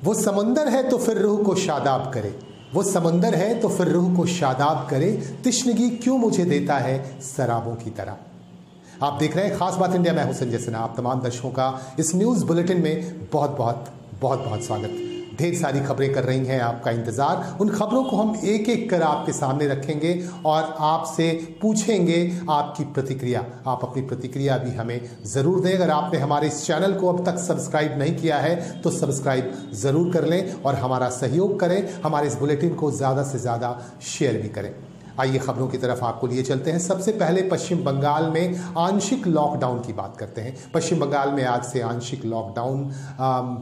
वो समंदर है तो फिर रूह को शादाब करे, वो समंदर है तो फिर रूह को शादाब करे, तिश्नगी क्यों मुझे देता है शराबों की तरह। आप देख रहे हैं खास बात इंडिया, मैं हूं संजय सिन्हा। आप तमाम दर्शकों का इस न्यूज़ बुलेटिन में बहुत बहुत स्वागत। ढेर सारी खबरें कर रही हैं आपका इंतजार। उन खबरों को हम एक एक कर आपके सामने रखेंगे और आपसे पूछेंगे आपकी प्रतिक्रिया। आप अपनी प्रतिक्रिया भी हमें ज़रूर दें। अगर आपने हमारे इस चैनल को अब तक सब्सक्राइब नहीं किया है तो सब्सक्राइब ज़रूर कर लें और हमारा सहयोग करें। हमारे इस बुलेटिन को ज़्यादा से ज़्यादा शेयर भी करें। आइए खबरों की तरफ आपको लिए चलते हैं। सबसे पहले पश्चिम बंगाल में आंशिक लॉकडाउन की बात करते हैं। पश्चिम बंगाल में आज से आंशिक लॉकडाउन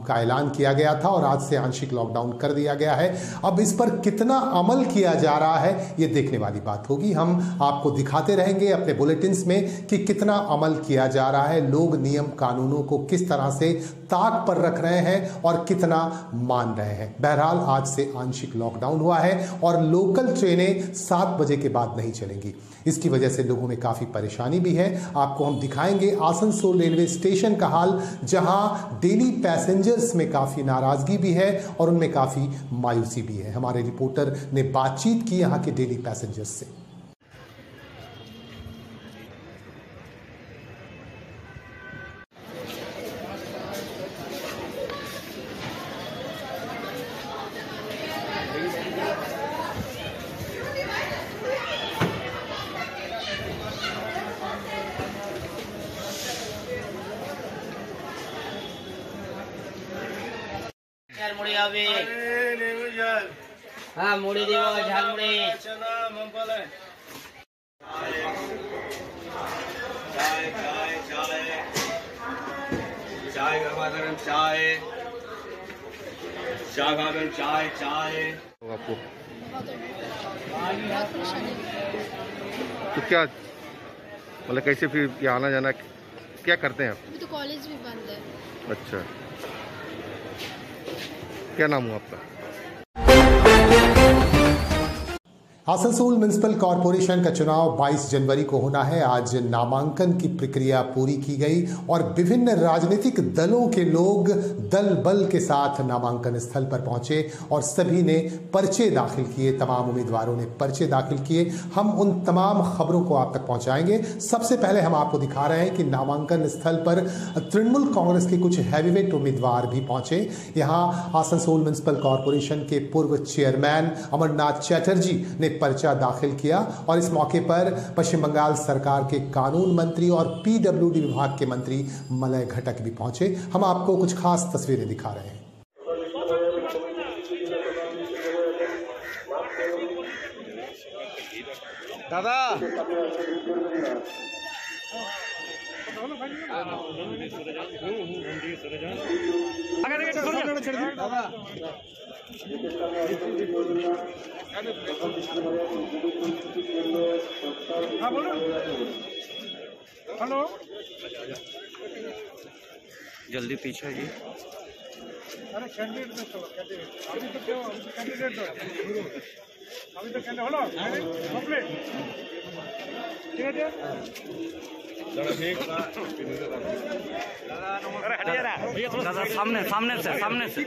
का ऐलान किया गया था और आज से आंशिक लॉकडाउन कर दिया गया है। अब इस पर कितना अमल किया जा रहा है ये देखने वाली बात होगी। हम आपको दिखाते रहेंगे अपने बुलेटिन्स में कि कितना अमल किया जा रहा है, लोग नियम कानूनों को किस तरह से ताक पर रख रहे हैं और कितना मान रहे हैं। बहरहाल आज से आंशिक लॉकडाउन हुआ है और लोकल ट्रेनें 7 बजे के बाद नहीं चलेंगी। इसकी वजह से लोगों में काफी परेशानी भी है। आपको हम दिखाएंगे आसनसोल रेलवे स्टेशन का हाल, जहां डेली पैसेंजर्स में काफी नाराजगी भी है और उनमें काफी मायूसी भी है। हमारे रिपोर्टर ने बातचीत की यहां के डेली पैसेंजर्स से। मुड़ी आवे हाँ मुड़ी देव झाल मुड़ी चाय चाय चाय चाय गरमा गरम चाय चाय चाय चाय। आपको तो क्या मतलब कैसे फिर क्या आना जाना क्या करते हैं आप? अभी तो कॉलेज भी बंद है। अच्छा, क्या नाम हुआ आपका? आसनसोल म्युनिसिपल कॉरपोरेशन का चुनाव 22 जनवरी को होना है। आज नामांकन की प्रक्रिया पूरी की गई और विभिन्न राजनीतिक दलों के लोग दल बल के साथ नामांकन स्थल पर पहुंचे और सभी ने पर्चे दाखिल किए। तमाम उम्मीदवारों ने पर्चे दाखिल किए। हम उन तमाम खबरों को आप तक पहुंचाएंगे। सबसे पहले हम आपको दिखा रहे हैं कि नामांकन स्थल पर तृणमूल कांग्रेस के कुछ हैवीवेट उम्मीदवार भी पहुंचे। यहाँ आसनसोल म्युनिसिपल कॉरपोरेशन के पूर्व चेयरमैन अमरनाथ चैटर्जी ने पर्चा दाखिल किया और इस मौके पर पश्चिम बंगाल सरकार के कानून मंत्री और पीडब्ल्यूडी विभाग के मंत्री मलय घटक भी पहुंचे। हम आपको कुछ खास तस्वीरें दिखा रहे हैं। दादा हेलो जल्दी पीछे जी। अरे कैंडिडेट में चलो, कैंडिडेट अभी तो क्यों कैंडिडेट दो अभी तो कैंडिडेट हलो कंप्लीट ठीक है दादा सामने सामने से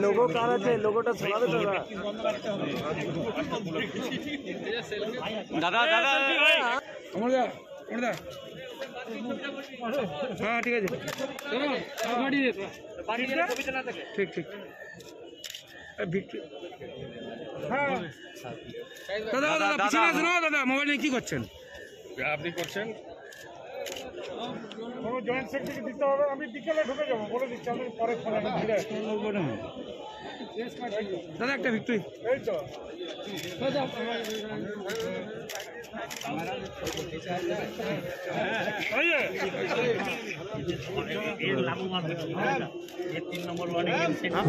लोगो लोगोटा दादा दादा हाँ ठीक है ठीक ठीक দাদা দাদা পিছনে আসুন দাদা। মোবাইল নিয়ে কি করছেন আপনি? করছেন জয়েন্ট সেক্রেটারি দিতে হবে। আমি বিকেলে ঢুকে যাবো, বলে দিচ্ছি আমি পরে ফোন দাদা একটা ভিক্টরি এই তো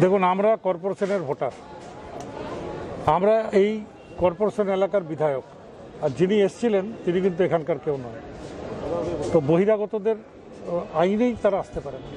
দেখুন, আমরা কর্পোরেশনের ভোটার, আমরা এই কর্পোরেশন এলাকার বিধায়ক, আর যিনি এসেছিলেন তিনি কিন্তু এখানকার কেউ নয়। তো বহিরাগতদের আইনেই তারা আসতে পারে না।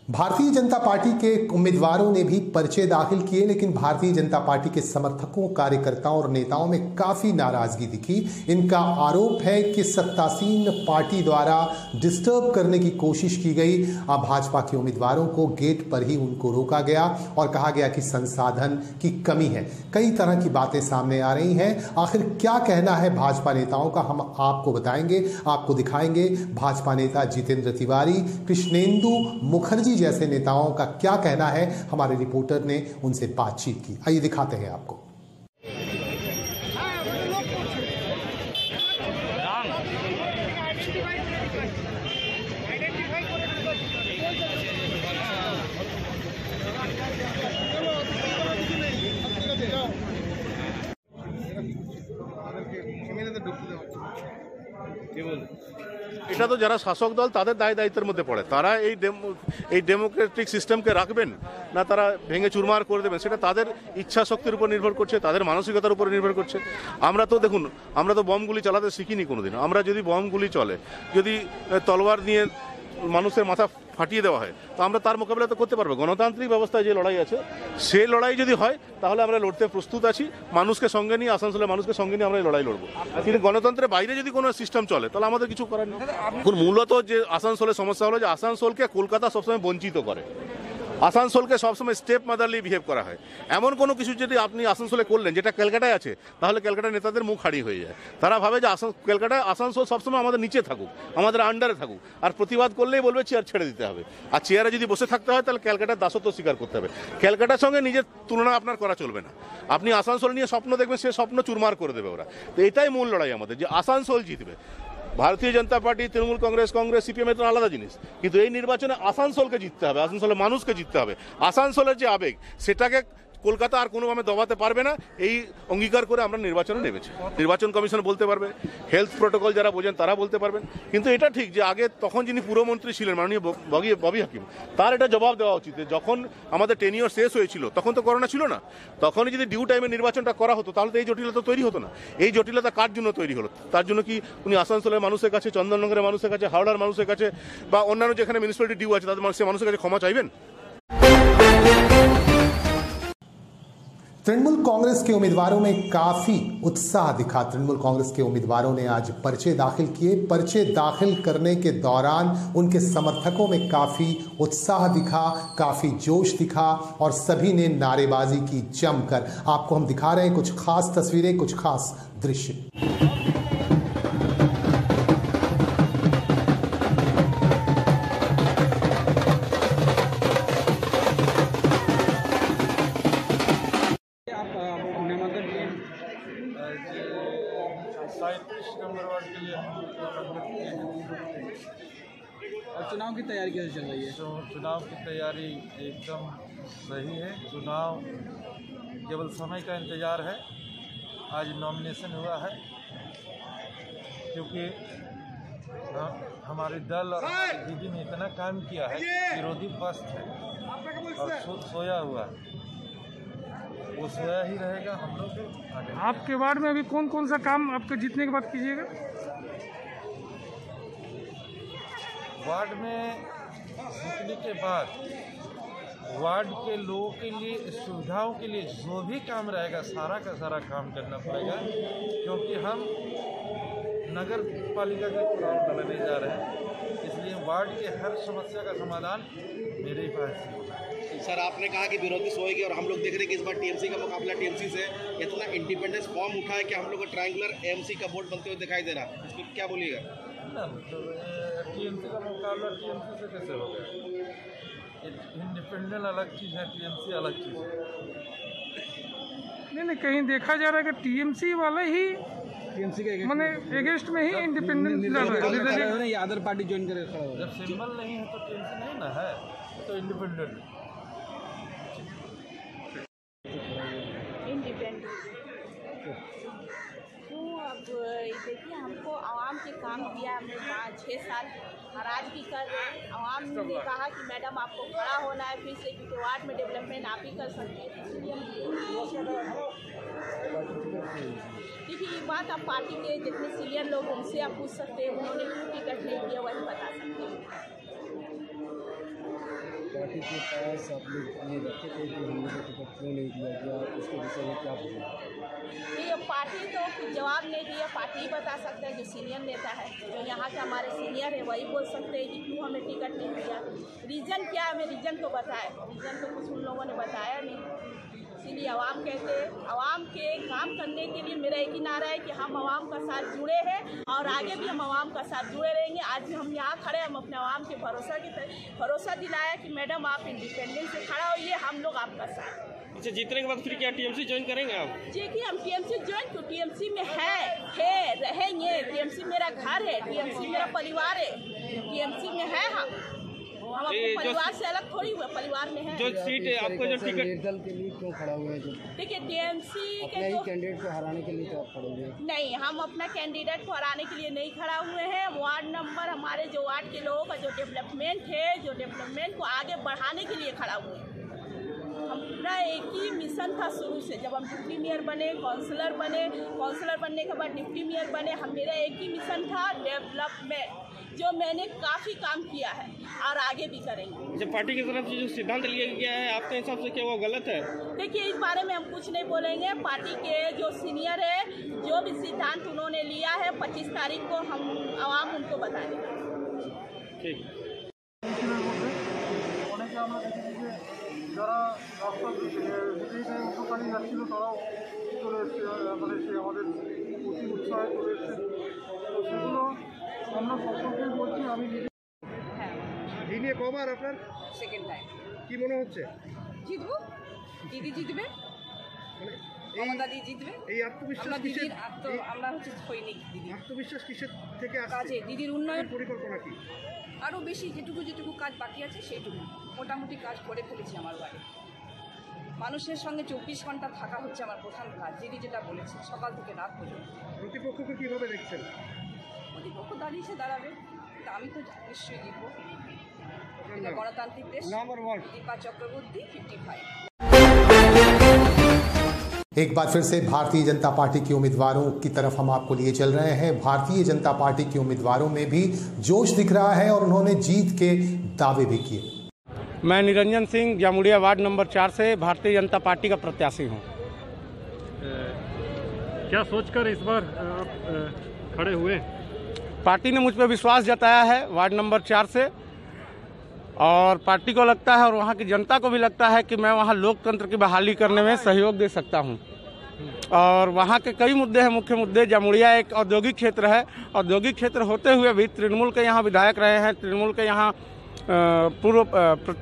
भारतीय जनता पार्टी के उम्मीदवारों ने भी पर्चे दाखिल किए, लेकिन भारतीय जनता पार्टी के समर्थकों, कार्यकर्ताओं और नेताओं में काफी नाराजगी दिखी। इनका आरोप है कि सत्तासीन पार्टी द्वारा डिस्टर्ब करने की कोशिश की गई। अब भाजपा के उम्मीदवारों को गेट पर ही उनको रोका गया और कहा गया कि संसाधन की कमी है। कई तरह की बातें सामने आ रही हैं। आखिर क्या कहना है भाजपा नेताओं का, हम आपको बताएंगे, आपको दिखाएंगे। भाजपा नेता जितेंद्र तिवारी, कृष्णेंदु मुखर्जी जैसे नेताओं का क्या कहना है, हमारे रिपोर्टर ने उनसे बातचीत की। आइए दिखाते हैं आपको। এটা তো যারা শাসক দল তাদের দায় দায়িত্বের মধ্যে পড়ে। তারা এই ডেমোক্রেটিক সিস্টেমকে রাখবেন না তারা ভেঙে চুরমার করে দেবেন, সেটা তাদের ইচ্ছা শক্তির উপর নির্ভর করছে, তাদের মানসিকতার উপর নির্ভর করছে। আমরা তো দেখুন, আমরা তো বমগুলি চালাতে শিখিনি কোনোদিন। আমরা যদি বমগুলি চলে, যদি তলোয়ার নিয়ে মানুষের মাথা ফাটিয়ে দেওয়া হয়, তো আমরা তার মোকাবিলা তো করতে পারবো। গণতান্ত্রিক ব্যবস্থায় যে লড়াই আছে, সেই লড়াই যদি হয় তাহলে আমরা লড়তে প্রস্তুত আছি। মানুষকে সঙ্গে নিয়ে, আসানসোলের মানুষকে সঙ্গে নিয়ে আমরা এই লড়াই লড়বো। কিন্তু গণতন্ত্রের বাইরে যদি কোনো সিস্টেম চলে তাহলে আমাদের কিছু করার নেই। এখন মূলত যে আসানসোলের সমস্যা হলো যে আসানসোলকে কলকাতা সবসময় বঞ্চিত করে। আসানসোলকে সবসময় স্টেপ মাদারলি বিহেভ করা হয়। এমন কোনো কিছু যদি আপনি আসানসোলে করলেন যেটা ক্যালকাটায় আছে, তাহলে ক্যালকাটার নেতাদের মুখ হারিয়ে হয়ে যায়। তারা ভাবে যে ক্যালকাটায় আসানসোল সবসময় আমাদের নিচে থাকুক, আমাদের আন্ডারে থাকুক, আর প্রতিবাদ করলেই বলবে চেয়ার ছেড়ে দিতে হবে। আর চেয়ারে যদি বসে থাকতে হয় তাহলে ক্যালকাটার দাসত্ব স্বীকার করতে হবে। ক্যালকাটার সঙ্গে নিজের তুলনা আপনার করা চলবে না। আপনি আসানসোল নিয়ে স্বপ্ন দেখবেন, সে স্বপ্ন চুরমার করে দেবে ওরা। তো এটাই মূল লড়াই আমাদের, যে আসানসোল জিতবে। ভারতীয় জনতা পার্টি, তৃণমূল কংগ্রেস, সিপিএম এর আলাদা জিনিস, কিন্তু এই নির্বাচনে আসানসোলকে জিততে হবে, আসানসোলের মানুষকে জিততে হবে। আসানসোলের যে আবেগ, সেটাকে কলকাতা আর কোনোভাবে দবাতে পারবে না। এই অঙ্গীকার করে আমরা নির্বাচনে নেমেছি। নির্বাচন কমিশন বলতে পারবে, হেলথ প্রোটোকল যারা বোঝেন তারা বলতে পারবেন। কিন্তু এটা ঠিক যে আগে তখন যিনি পুরমন্ত্রী ছিলেন মাননীয় ববি হাকিম, তার এটা জবাব দেওয়া উচিত। যখন আমাদের টেনিওর শেষ হয়েছিল তখন তো করোনা ছিল না, তখনই যদি ডিউ টাইমে নির্বাচনটা করা হতো তাহলে তো এই জটিলতা তৈরি হতো না। এই জটিলতা কার জন্য তৈরি হলো? তার জন্য কি উনি আসানসোলের মানুষের কাছে, চন্দননগরের মানুষের কাছে, হাওড়ার মানুষের কাছে বা অন্যান্য যেখানে মিউনিসিপ্যালিটি ডিউ আছে তাদের মানুষের কাছে ক্ষমা চাইবেন? तृणमूल कांग्रेस के उम्मीदवारों में काफी उत्साह दिखा। तृणमूल कांग्रेस के उम्मीदवारों ने आज पर्चे दाखिल किए। पर्चे दाखिल करने के दौरान उनके समर्थकों में काफी उत्साह दिखा, काफी जोश दिखा और सभी ने नारेबाजी की जमकर। आपको हम दिखा रहे हैं कुछ खास तस्वीरें, कुछ खास दृश्य। और चुनाव की तैयारी कैसे चल रही है? तो चुनाव की तैयारी एकदम सही है। चुनाव केवल समय का इंतज़ार है। आज नॉमिनेशन हुआ है क्योंकि हमारे दल और दीदी ने इतना काम किया है, विरोधी पस्त है और सोया हुआ है, वो सोया ही रहेगा। हम लोग आपके वार्ड में अभी कौन कौन सा काम आपके जीतने के बाद कीजिएगा? वार्ड में जीतने के बाद वार्ड के लोगों के लिए, सुविधाओं के लिए जो भी काम रहेगा सारा का सारा काम करना पड़ेगा, क्योंकि हम नगर पालिका के चुनाव लड़ने जा रहे हैं। इसलिए वार्ड के हर समस्या का समाधान मेरे ही पास है। सर, आपने कहा कि विरोधी सोएगी और हम लोग देख रहे हैं कि इस बार टीएमसी का मुकाबला टीएमसी से इतना इंडिपेंडेंस फॉर्म उठा है कि हम लोग को ट्रायंगुलर एएमसी का वोट बनते हुए दिखाई दे रहा है। इस पर क्या बोलिएगा? ना, तो टीएमसी का मुकाबला टीएमसी से कैसे हो गया? इंडिपेंडेंट अलग चीज़ है, टीएमसी अलग चीज़ है। नहीं, कहीं देखा जा रहा है कि टीएमसी वाले ही टीएमसी के मैंने अगेंस्ट में ही इंडिपेंडेंट लड़ रहे हैं। ये अदर पार्टी ज्वाइन करे। जब सिंबल नहीं है तो टीएमसी नहीं ना है, तो इंडिपेंडेंट। देखिए, हमको आवाम के काम दिया, हमने 5-6 साल नाराजगी कर रहे हैं। आवाम ने कहा कि मैडम आपको खड़ा होना है फिर से, क्योंकि वार्ड में डेवलपमेंट आप ही कर सकते हैं। क्योंकि ये बात आप पार्टी के जितने सीनियर लोग उनसे आप पूछ सकते हैं, उन्होंने क्यों टिकट नहीं दिया वही बता सकते हैं। पार्टी के पास आप लोग ये रखे थे कि हम लोग को टिकट क्यों नहीं दिया गया, उसके विषय में क्या बोलेंगे? ये पार्टी तो कुछ जवाब नहीं दिया, पार्टी ही बता सकते हैं, जो सीनियर नेता है, जो यहाँ के हमारे सीनियर है वही बोल सकते हैं कि क्यों हमें टिकट नहीं दिया। रीज़न क्या है, हमें रीज़न तो बताए, रीज़न तो कुछ उन लोगों ने बताया नहीं। इसीलिए आवाम कहते हैं, आवाम के काम करने के लिए मेरा एक ही नारा है कि हम आवाम का साथ जुड़े हैं और आगे भी हम आवाम का साथ जुड़े रहेंगे। आज भी हम यहाँ खड़े, हम अपने आवाम के भरोसा दिलाया कि मैडम आप इंडिपेंडेंस से खड़ा होइए, हम लोग आपका साथ। अच्छा, जीतने के बाद फिर क्या टीएमसी ज्वाइन करेंगे आप? जी कि हम टीएमसी ज्वाइन, तो टीएमसी में है रहेंगे। टीएमसी मेरा घर है, टीएमसी मेरा परिवार है, टीएमसी में है। हम अपने परिवार से अलग थोड़ी हुए, परिवार में है। जो सीट है आपको, जो टिकट निर्दल के लिए क्यों खड़ा हुए हैं? देखिए टीएमसी अपने ही कैंडिडेट को हराने के लिए तो आप खड़े हुए हैं? नहीं, हम अपना कैंडिडेट को हराने के लिए नहीं खड़ा हुए हैं। वार्ड नंबर, हमारे जो वार्ड के लोगों का जो डेवलपमेंट है, जो डेवलपमेंट को आगे बढ़ाने के लिए खड़ा हुए हैं। हमारा एक ही मिशन था शुरू से, जब हम डिप्टी मेयर बने, काउंसलर बने, काउंसलर बनने के बाद डिप्टी मेयर बने, मेरा एक ही मिशन था डेवलपमेंट, जो मैंने काफ़ी काम किया है और आगे भी करेंगे। जब पार्टी की तरफ से जो सिद्धांत लिया गया है, आपके हिसाब से क्या वो गलत है? देखिए, इस बारे में हम कुछ नहीं बोलेंगे। पार्टी के जो सीनियर है, जो भी सिद्धांत उन्होंने लिया है, 25 तारीख को हम आवाम उनको बताएंगे। ठीक। যারা রাস্তা উপকারী যাচ্ছিল তারাও চলে এসছে, মানে সে আমাদের অতি উৎসাহে চলে এসছে। তো সেগুলো আমরা সকলকেই বলছি। আমি এই নিয়ে কবার আপনার সেকেন্ড টাইম কি মনে হচ্ছে? জিতবো, দিদি জিতবে, মমতা দি জিতবে। এই আত্মবিশ্বাস কিসের? আমরা হচ্ছে সৈনিক। দিদি আত্মবিশ্বাস কিসের থেকে আসছে? কাজে দিদির উন্নয়ন পরিকল্পনা কি? আরও বেশি যেটুকু কাজ বাকি আছে সেইটুকু মোটামুটি কাজ করে ফেলেছি। আমার বাড়ি মানুষের সঙ্গে 24 ঘন্টা থাকা হচ্ছে আমার প্রধান কাজ। দিদি যেটা বলেছে, সকাল থেকে রাত পর্যন্ত। প্রতিপক্ষকে কীভাবে দেখছেন? প্রতিপক্ষ দাঁড়াবে, কিন্তু আমি তো নিশ্চয়ই জিতবো। এটা গণতান্ত্রিক দেশ। দীপা চক্রবর্তী 55। एक बार फिर से भारतीय जनता पार्टी के उम्मीदवारों की तरफ हम आपको लिए चल रहे हैं। भारतीय जनता पार्टी के उम्मीदवारों में भी जोश दिख रहा है और उन्होंने जीत के दावे भी किए। मैं निरंजन सिंह, जामुड़िया वार्ड नंबर 4 से भारतीय जनता पार्टी का प्रत्याशी हूँ। क्या सोचकर इस बार आप खड़े हुए? पार्टी ने मुझ पर विश्वास जताया है वार्ड नंबर 4 से, और पार्टी को लगता है और वहाँ की जनता को भी लगता है कि मैं वहाँ लोकतंत्र की बहाली करने में सहयोग दे सकता हूँ। और वहाँ के कई मुद्दे हैं, मुख्य मुद्दे। जामुड़िया एक औद्योगिक क्षेत्र है, औद्योगिक क्षेत्र होते हुए भी तृणमूल के यहाँ विधायक रहे हैं, तृणमूल के यहाँ पूर्व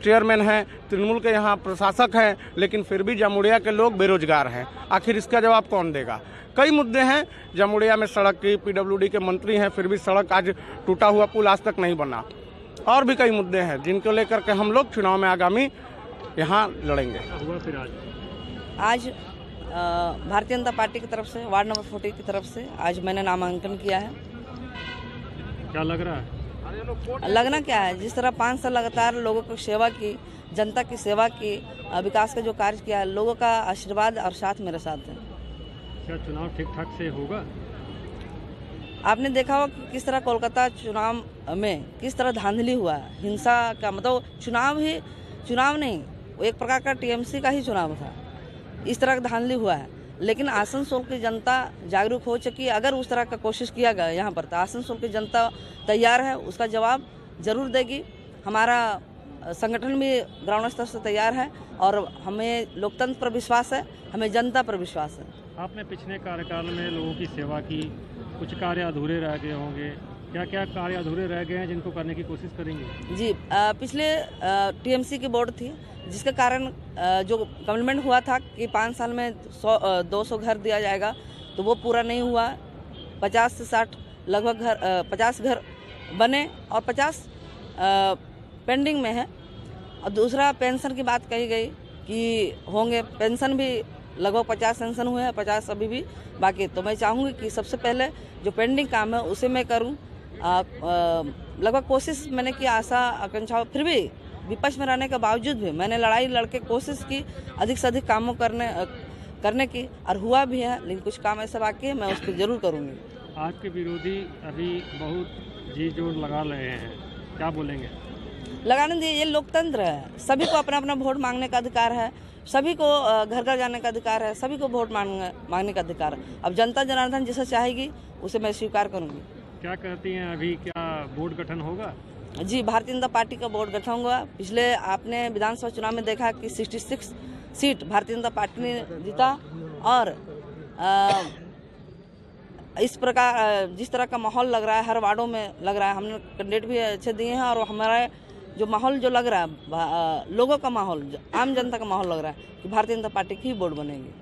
चेयरमैन हैं, तृणमूल के यहाँ प्रशासक हैं, लेकिन फिर भी जामुड़िया के लोग बेरोजगार हैं। आखिर इसका जवाब कौन देगा? कई मुद्दे हैं जामुड़िया में, सड़क की, पीडब्ल्यूडी के मंत्री हैं, फिर भी सड़क आज टूटा हुआ पुल आज तक नहीं बना। और भी कई मुद्दे हैं जिनको लेकर के हम लोग चुनाव में आगामी यहाँ लड़ेंगे। फिर आज भारतीय जनता पार्टी की तरफ से वार्ड नंबर 40 की तरफ से आज मैंने नामांकन किया है। क्या लग रहा है? लगना क्या है, जिस तरह 5 साल लगातार लोगों की सेवा की, जनता की सेवा की, विकास का जो कार्य किया, लोगों का आशीर्वाद और साथ मेरे साथ है। क्या चुनाव ठीक ठाक से होगा? आपने देखा होगा कि किस तरह कोलकाता चुनाव में किस तरह धांधली हुआ है, हिंसा का मतलब चुनाव नहीं, वो एक प्रकार का टीएमसी का ही चुनाव था। इस तरह का धांधली हुआ है, लेकिन आसनसोल की जनता जागरूक हो चुकी है। अगर उस तरह का कोशिश किया गया यहाँ पर, तो आसनसोल की जनता तैयार है, उसका जवाब जरूर देगी। हमारा संगठन भी ग्राउंड स्तर से तैयार है और हमें लोकतंत्र पर विश्वास है, हमें जनता पर विश्वास है। आपने पिछले कार्यकाल में लोगों की सेवा की, कुछ कार्य अधूरे रह गए होंगे, क्या क्या कार्य अधूरे रह गए हैं जिनको करने की कोशिश करेंगे? जी, पिछले टीएमसी की बोर्ड थी, जिसके कारण जो कमिटमेंट हुआ था कि 5 साल में 200 घर दिया जाएगा, तो वो पूरा नहीं हुआ। 50 से 60 लगभग 50 घर बने और 50 पेंडिंग में है। और दूसरा, पेंशन की बात कही गई कि होंगे, पेंशन भी लगभग 50 सेंशन हुए हैं, 50 अभी भी बाकी। तो मैं चाहूँगी कि सबसे पहले जो पेंडिंग काम है उसे मैं करूँ। लगभग कोशिश मैंने की, आशा आकांक्षा, फिर भी विपक्ष में रहने के बावजूद भी मैंने लड़ाई लड़के कोशिश की अधिक से अधिक कामों करने की, और हुआ भी है। लेकिन कुछ काम ऐसा बाकी है, मैं उस पर जरूर करूँगी। आपके विरोधी अभी बहुत जी जोर लगा रहे हैं, क्या बोलेंगे? लगाने दीजिए, ये लोकतंत्र है। सभी को अपना अपना वोट मांगने का अधिकार है, सभी को घर घर जाने का अधिकार है, सभी को वोट मांगने का अधिकार है। अब जनता जनार्दन जैसा चाहेगी उसे मैं स्वीकार करूंगी। क्या कहती हैं, अभी क्या बोर्ड गठन होगा? जी, भारतीय जनता पार्टी का बोर्ड गठन होगा। पिछले आपने विधानसभा चुनाव में देखा कि 66 सीट भारतीय जनता पार्टी ने जीता, और इस प्रकार जिस तरह का माहौल लग रहा है हर वार्डों में लग रहा है, हमने कैंडिडेट भी अच्छे दिए हैं, और हमारा जो माहौल जो लग रहा है लोगों का माहौल, आम जनता का माहौल लग रहा है कि भारतीय जनता पार्टी की बोर्ड बनेगी।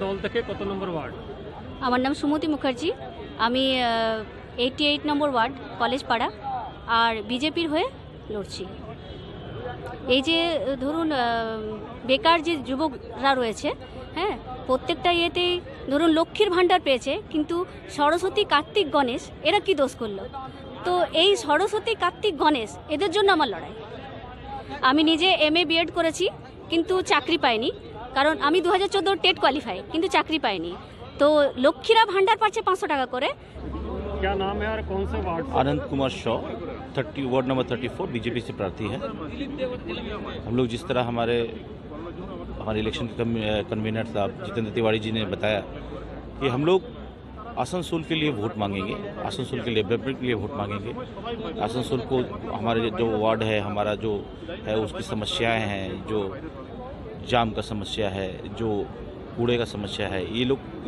दल থেকে কত নম্বর ওয়ার্ড? আমার নাম সুমতি মুখার্জি, আমি 88 নম্বর ওয়ার্ড কলেজ পাড়া, আর বিজেপির হয়ে লড়ছি। এই যে ধরুন বেকার যে যুবকরা রয়েছে, হ্যাঁ, প্রত্যেকটা ইয়েতেই ধরুন লক্ষ্মীর ভাণ্ডার পেয়েছে, কিন্তু সরস্বতী কার্তিক গণেশ এরা কি দোষ করলো? তো এই সরস্বতী কার্তিক গণেশ এদের জন্য আমার লড়াই। আমি নিজে MA BEd করেছি, কিন্তু চাকরি পাইনি, কারণ আমি 2014 টেট কোয়ালিফাই, কিন্তু চাকরি পাইনি। তো লক্ষ্মীরা ভাণ্ডার পাচ্ছে 500 টাকা করে। क्या नाम है और कौन से ward? Anand Kumar Shaw, 30 ward number 34 BJP से प्रार्थी है। हम लोग जिस तरह हमारे इलेक्शन के कन्वीनर साहब जितेंद्र तिवारी जी ने बताया कि हम लोग आसनसोल के लिए वोट मांगेंगे, आसनसोल के लिए डेवलपमेंट के लिए वोट मांगेंगे। आसनसोल को हमारे जो वार्ड है, हमारा जो है उसकी समस्याएं हैं, जो जाम का समस्या है, जो कूड़े का समस्या है,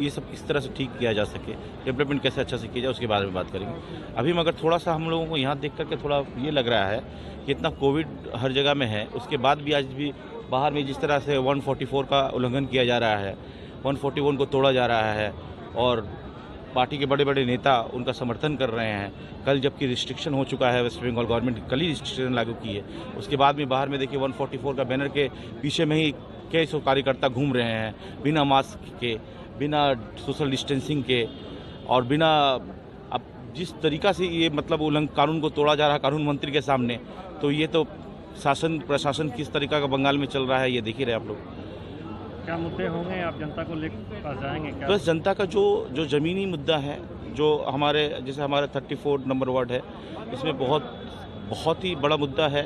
ये सब किस तरह से ठीक किया जा सके, डेवलपमेंट कैसे अच्छा से किया जाए, उसके बारे में बात करेंगे। अभी मगर थोड़ा सा हम लोगों को यहाँ देख करके थोड़ा ये लग रहा है कि इतना कोविड हर जगह में है, उसके बाद भी आज भी बाहर में जिस तरह से 144 का उल्लंघन किया जा रहा है, 141 को तोड़ा जा रहा है, और पार्टी के बड़े बड़े नेता उनका समर्थन कर रहे हैं। कल जबकि रिस्ट्रिक्शन हो चुका है, वेस्ट बंगाल गवर्नमेंट कल ही रिस्ट्रिक्शन लागू की है, उसके बाद में बाहर में देखिए 144 का बैनर के पीछे में ही कई सौ कार्यकर्ता घूम रहे हैं, बिना मास्क के, बिना सोशल डिस्टेंसिंग के, और बिना, अब जिस तरीका से ये मतलब कानून को तोड़ा जा रहा है कानून मंत्री के सामने, तो ये तो शासन प्रशासन किस तरीका का बंगाल में चल रहा है ये देख ही रहे आप लोग। क्या मुद्दे होंगे आप जनता को लेकर जाएंगे क्या? बस जनता का जो ज़मीनी मुद्दा है, जो हमारे जैसे हमारा 34 नंबर वार्ड है, इसमें बहुत ही बड़ा मुद्दा है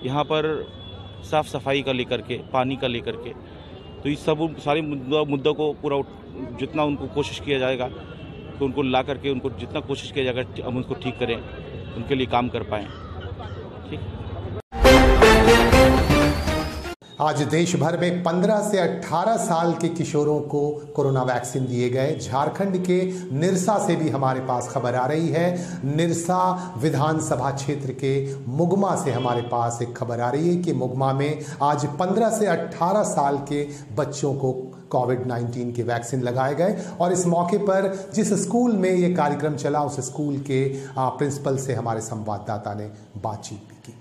यहाँ पर साफ़ सफाई का लेकर के, पानी का लेकर के। तो इस सब सारे मुद्दों को पूरा जितना उनको कोशिश किया जाएगा कि उनको ला करके उनको जितना कोशिश किया जाएगा हम उनको ठीक करें, उनके लिए काम कर पाएँ। ठीक। आज देश भर में 15 से 18 साल के किशोरों को कोरोना वैक्सीन दिए गए। झारखंड के निरसा से भी हमारे पास खबर आ रही है। निरसा विधानसभा क्षेत्र के मुगमा से हमारे पास एक खबर आ रही है कि मुगमा में आज 15 से 18 साल के बच्चों को कोविड-19 के वैक्सीन लगाए गए। और इस मौके पर जिस स्कूल में ये कार्यक्रम चला, उस स्कूल के प्रिंसिपल से हमारे संवाददाता ने बातचीत भी की।